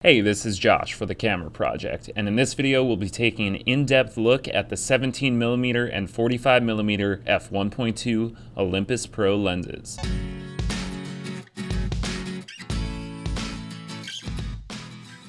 Hey, this is Josh for the Camera Project, and in this video we'll be taking an in-depth look at the 17mm and 45mm f1.2 Olympus Pro lenses.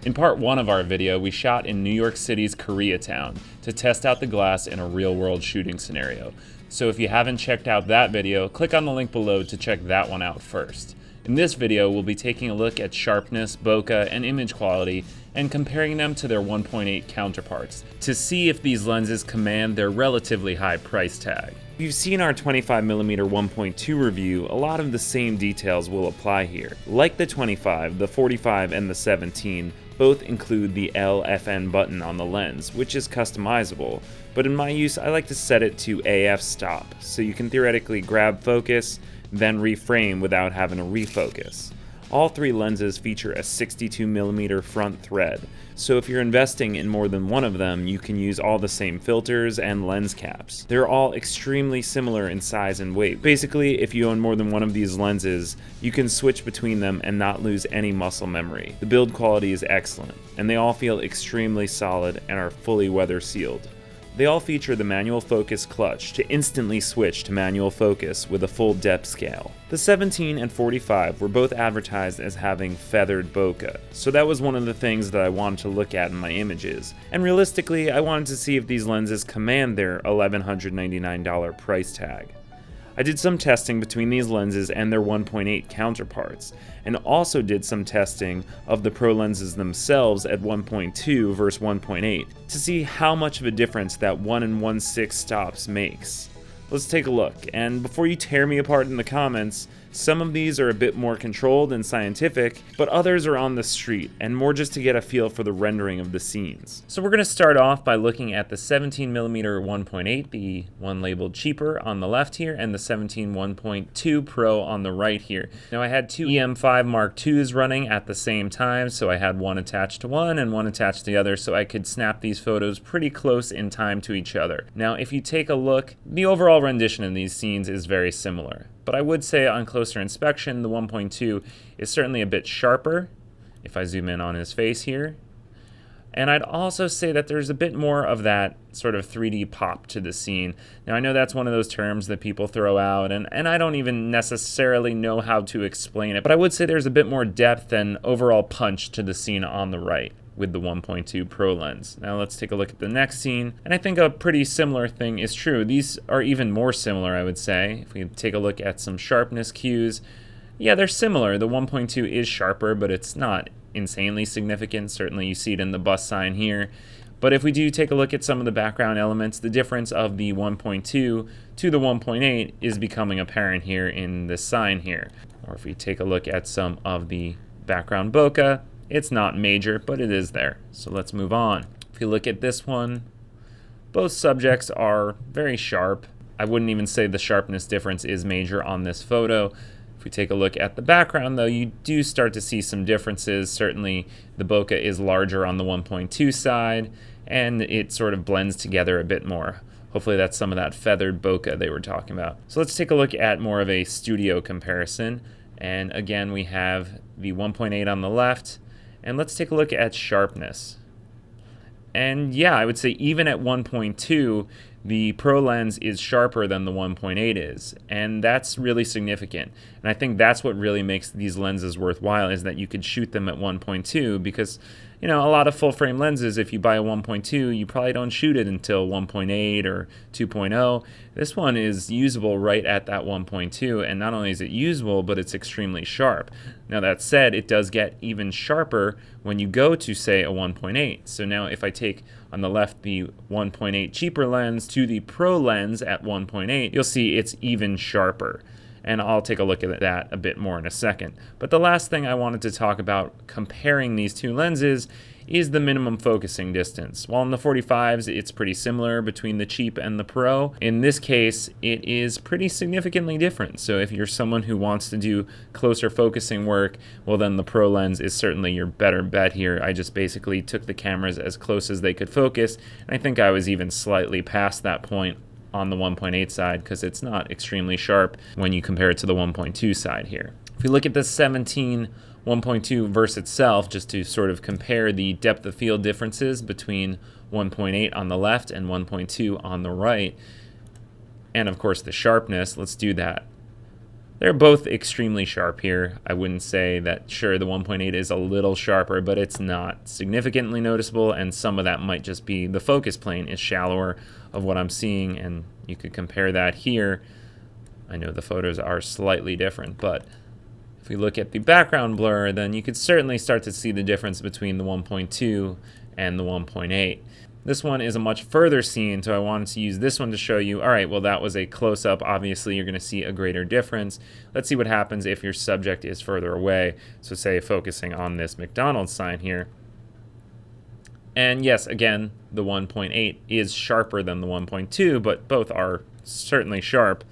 In part 1 of our video, we shot in New York City's Koreatown to test out the glass in a real-world shooting scenario. So if you haven't checked out that video, click on the link below to check that one out first. In this video, we'll be taking a look at sharpness, bokeh, and image quality, and comparing them to their 1.8 counterparts, to see if these lenses command their relatively high price tag. If you've seen our 25mm 1.2 review, a lot of the same details will apply here. Like the 25, the 45, and the 17, both include the LFN button on the lens, which is customizable, but in my use I like to set it to AF stop, so you can theoretically grab focus, then reframe without having to refocus. All three lenses feature a 62mm front thread, so if you're investing in more than one of them, you can use all the same filters and lens caps. They're all extremely similar in size and weight. Basically, if you own more than one of these lenses, you can switch between them and not lose any muscle memory. The build quality is excellent, and they all feel extremely solid and are fully weather sealed. They all feature the manual focus clutch to instantly switch to manual focus with a full depth scale. The 17 and 45 were both advertised as having feathered bokeh, so that was one of the things that I wanted to look at in my images. And realistically, I wanted to see if these lenses command their $1,199 price tag. I did some testing between these lenses and their 1.8 counterparts, and also did some testing of the Pro lenses themselves at 1.2 versus 1.8 to see how much of a difference that 1 1/6 stops makes. Let's take a look, and before you tear me apart in the comments, some of these are a bit more controlled and scientific, but others are on the street, and more just to get a feel for the rendering of the scenes. So we're going to start off by looking at the 17mm 1.8, the one labeled cheaper on the left here, and the 17 1.2 Pro on the right here. Now I had two EM5 Mark IIs running at the same time, so I had one attached to one and one attached to the other, so I could snap these photos pretty close in time to each other. Now if you take a look, the overall rendition in these scenes is very similar. But I would say on closer inspection, the 1.2 is certainly a bit sharper, if I zoom in on his face here. And I'd also say that there's a bit more of that sort of 3D pop to the scene. Now I know that's one of those terms that people throw out, and I don't even necessarily know how to explain it, but I would say there's a bit more depth and overall punch to the scene on the right with the 1.2 Pro lens. Now let's take a look at the next scene, and I think a pretty similar thing is true. These are even more similar, I would say. If we take a look at some sharpness cues, yeah, they're similar. The 1.2 is sharper, but it's not insanely significant. Certainly you see it in the bus sign here. But if we do take a look at some of the background elements, the difference of the 1.2 to the 1.8 is becoming apparent here in this sign here. Or if we take a look at some of the background bokeh, it's not major, but it is there. So let's move on. If you look at this one, both subjects are very sharp. I wouldn't even say the sharpness difference is major on this photo. If we take a look at the background though, you do start to see some differences. Certainly the bokeh is larger on the 1.2 side, and it sort of blends together a bit more. Hopefully that's some of that feathered bokeh they were talking about. So let's take a look at more of a studio comparison. And again, we have the 1.8 on the left, and let's take a look at sharpness. And yeah, I would say even at 1.2, the Pro lens is sharper than the 1.8 is, and that's really significant. And I think that's what really makes these lenses worthwhile, is that you could shoot them at 1.2, because you know, a lot of full frame lenses, if you buy a 1.2, you probably don't shoot it until 1.8 or 2.0. This one is usable right at that 1.2, and not only is it usable, but it's extremely sharp. Now that said, it does get even sharper when you go to, say, a 1.8. So now if I take on the left the 1.8 cheaper lens to the Pro lens at 1.8, you'll see it's even sharper. And I'll take a look at that a bit more in a second. But the last thing I wanted to talk about comparing these two lenses is the minimum focusing distance. While in the 45s, it's pretty similar between the cheap and the Pro. In this case, it is pretty significantly different. So if you're someone who wants to do closer focusing work, well then the Pro lens is certainly your better bet here. I just basically took the cameras as close as they could focus, and I think I was even slightly past that point on the 1.8 side, because it's not extremely sharp when you compare it to the 1.2 side here. If you look at the 17 1.2 versus itself, just to sort of compare the depth of field differences between 1.8 on the left and 1.2 on the right. And of course the sharpness, let's do that. They're both extremely sharp here. I wouldn't say that, sure, the 1.8 is a little sharper, but it's not significantly noticeable, and some of that might just be the focus plane is shallower of what I'm seeing, and you could compare that here. I know the photos are slightly different, but if we look at the background blur, then you could certainly start to see the difference between the 1.2 and the 1.8. This one is a much further scene, so I wanted to use this one to show you, all right, well, that was a close-up. Obviously, you're going to see a greater difference. Let's see what happens if your subject is further away. So say focusing on this McDonald's sign here. And yes, again, the 1.8 is sharper than the 1.2, but both are certainly sharp.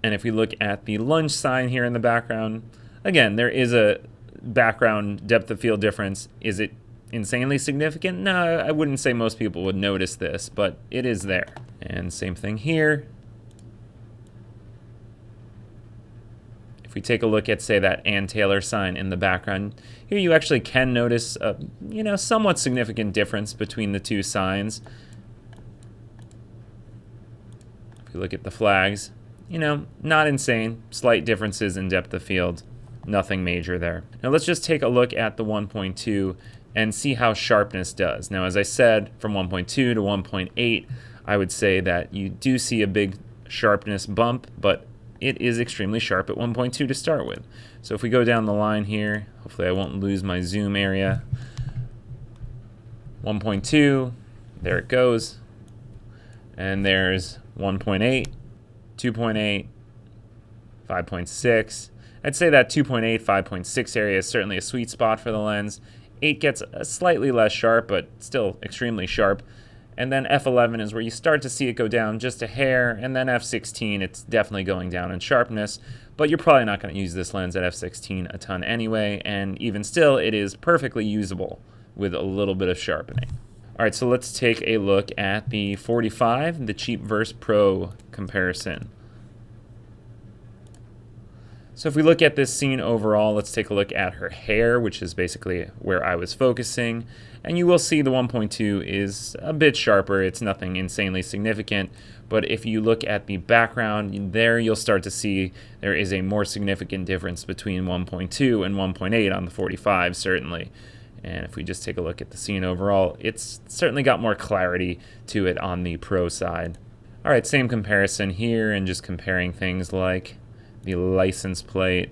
And if we look at the lunch sign here in the background, again, there is a background depth of field difference. Is it insanely significant? No, I wouldn't say most people would notice this, but it is there. And same thing here. If we take a look at, say, that Ann Taylor sign in the background, here you actually can notice a, somewhat significant difference between the two signs. If we look at the flags, not insane, slight differences in depth of field, nothing major there. Now let's just take a look at the 1.2 and see how sharpness does. Now, as I said, from 1.2 to 1.8, I would say that you do see a big sharpness bump, but it is extremely sharp at 1.2 to start with. So if we go down the line here, hopefully I won't lose my zoom area. 1.2, there it goes. And there's 1.8, 2.8, 5.6. I'd say that 2.8, 5.6 area is certainly a sweet spot for the lens. 8 gets slightly less sharp, but still extremely sharp. And then f11 is where you start to see it go down just a hair, and then f16, it's definitely going down in sharpness, but you're probably not going to use this lens at f16 a ton anyway, and even still, it is perfectly usable with a little bit of sharpening. All right, so let's take a look at the 45, the cheap versus pro comparison. So if we look at this scene overall, let's take a look at her hair, which is basically where I was focusing. And you will see the 1.2 is a bit sharper. It's nothing insanely significant. But if you look at the background there, you'll start to see there is a more significant difference between 1.2 and 1.8 on the 45, certainly. And if we just take a look at the scene overall, it's certainly got more clarity to it on the pro side. All right, same comparison here, and just comparing things like the license plate.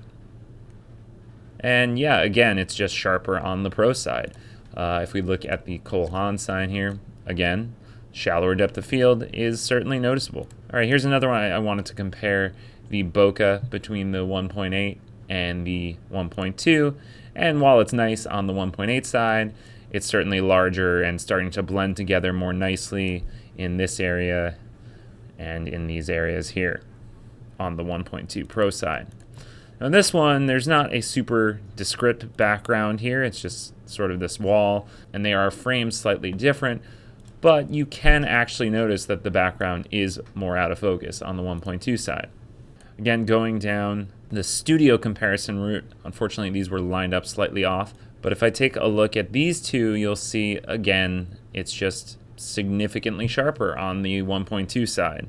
And yeah, again, it's just sharper on the pro side. If we look at the Cole Haan sign here, again, shallower depth of field is certainly noticeable. All right, here's another one I wanted to compare the bokeh between the 1.8 and the 1.2. And while it's nice on the 1.8 side, it's certainly larger and starting to blend together more nicely in this area and in these areas here on the 1.2 Pro side. Now this one, there's not a super descript background here. It's just sort of this wall, and they are framed slightly different, but you can actually notice that the background is more out of focus on the 1.2 side. Again, going down the studio comparison route, unfortunately these were lined up slightly off, but if I take a look at these two, you'll see, again, it's just significantly sharper on the 1.2 side.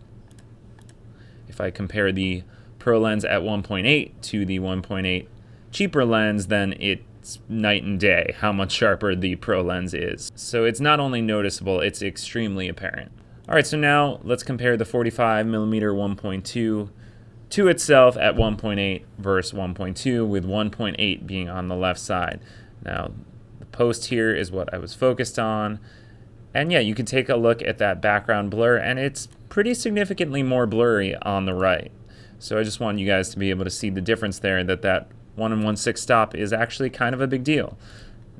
If I compare the Pro lens at 1.8 to the 1.8 cheaper lens, then it's night and day how much sharper the Pro lens is. So it's not only noticeable, it's extremely apparent. All right, so now let's compare the 45mm 1.2 to itself at 1.8 versus 1.2, with 1.8 being on the left side. Now, the post here is what I was focused on. And yeah, you can take a look at that background blur, and it's pretty significantly more blurry on the right. So I just want you guys to be able to see the difference there, that 1 1/6 stop is actually kind of a big deal.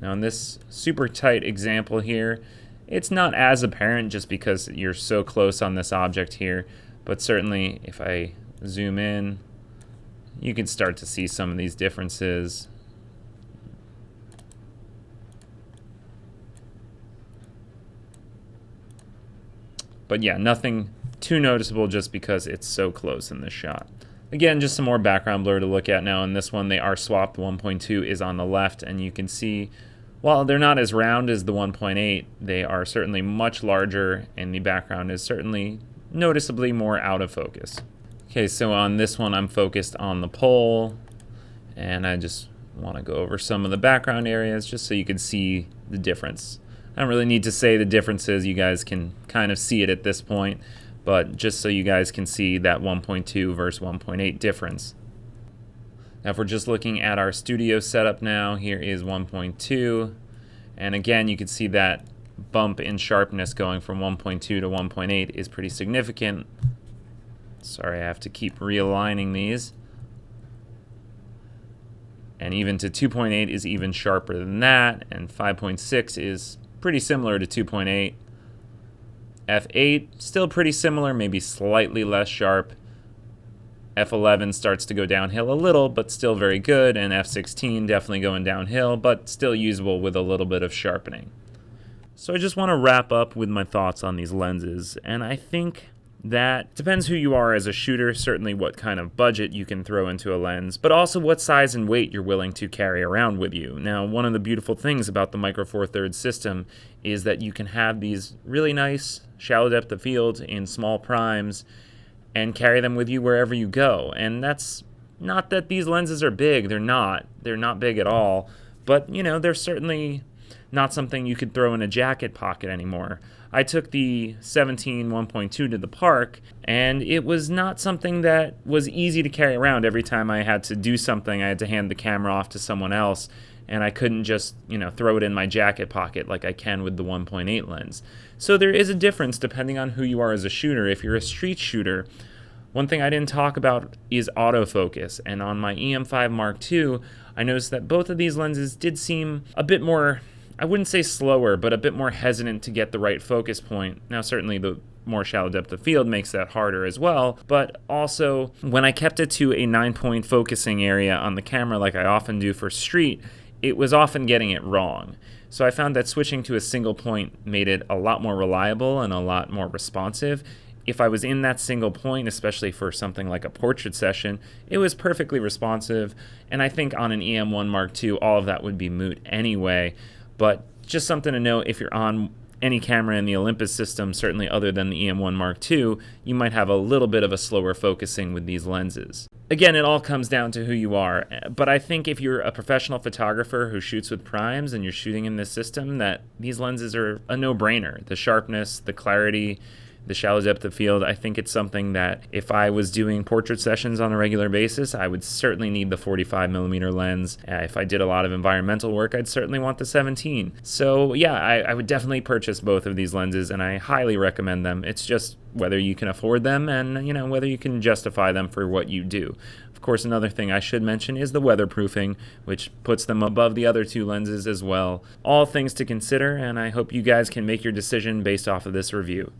Now in this super tight example here, it's not as apparent just because you're so close on this object here, but certainly if I zoom in, you can start to see some of these differences. But yeah, nothing too noticeable just because it's so close in this shot. Again, just some more background blur to look at now. In this one, they are swapped. 1.2 is on the left, and you can see, while they're not as round as the 1.8, they are certainly much larger, and the background is certainly noticeably more out of focus. Okay, so on this one, I'm focused on the pole, and I just want to go over some of the background areas just so you can see the difference. I don't really need to say the differences. You guys can kind of see it at this point, but just so you guys can see that 1.2 versus 1.8 difference. Now if we're just looking at our studio setup now, here is 1.2, and again you can see that bump in sharpness going from 1.2 to 1.8 is pretty significant. Sorry, I have to keep realigning these. And even to 2.8 is even sharper than that, and 5.6 is pretty similar to 2.8. F8, still pretty similar, maybe slightly less sharp. F11 starts to go downhill a little, but still very good, and F16 definitely going downhill, but still usable with a little bit of sharpening. So I just want to wrap up with my thoughts on these lenses, and I think that depends who you are as a shooter, certainly what kind of budget you can throw into a lens, but also what size and weight you're willing to carry around with you. Now, one of the beautiful things about the Micro Four Thirds system is that you can have these really nice shallow depth of field in small primes and carry them with you wherever you go. And that's not that these lenses are big, they're not big at all, but you know, they're certainly not something you could throw in a jacket pocket anymore. I took the 17 1.2 to the park, and it was not something that was easy to carry around. Every time I had to do something, I had to hand the camera off to someone else, and I couldn't just, throw it in my jacket pocket like I can with the 1.8 lens. So there is a difference depending on who you are as a shooter. If you're a street shooter, one thing I didn't talk about is autofocus, and on my EM5 Mark II, I noticed that both of these lenses did seem a bit more, I wouldn't say slower, but a bit more hesitant to get the right focus point. Now, certainly the more shallow depth of field makes that harder as well, but also when I kept it to a 9-point focusing area on the camera like I often do for street, it was often getting it wrong. So I found that switching to a single point made it a lot more reliable and a lot more responsive. If I was in that single point, especially for something like a portrait session, it was perfectly responsive, and I think on an EM1 Mark II, all of that would be moot anyway. But just something to know, if you're on any camera in the Olympus system, certainly other than the EM1 Mark II, you might have a little bit of a slower focusing with these lenses. Again, it all comes down to who you are, but I think if you're a professional photographer who shoots with primes and you're shooting in this system, that these lenses are a no-brainer. The sharpness, the clarity, the shallow depth of field, I think it's something that if I was doing portrait sessions on a regular basis, I would certainly need the 45mm lens. If I did a lot of environmental work, I'd certainly want the 17. So yeah, I would definitely purchase both of these lenses, and I highly recommend them. It's just whether you can afford them and whether you can justify them for what you do. Of course, another thing I should mention is the weatherproofing, which puts them above the other two lenses as well. All things to consider, and I hope you guys can make your decision based off of this review.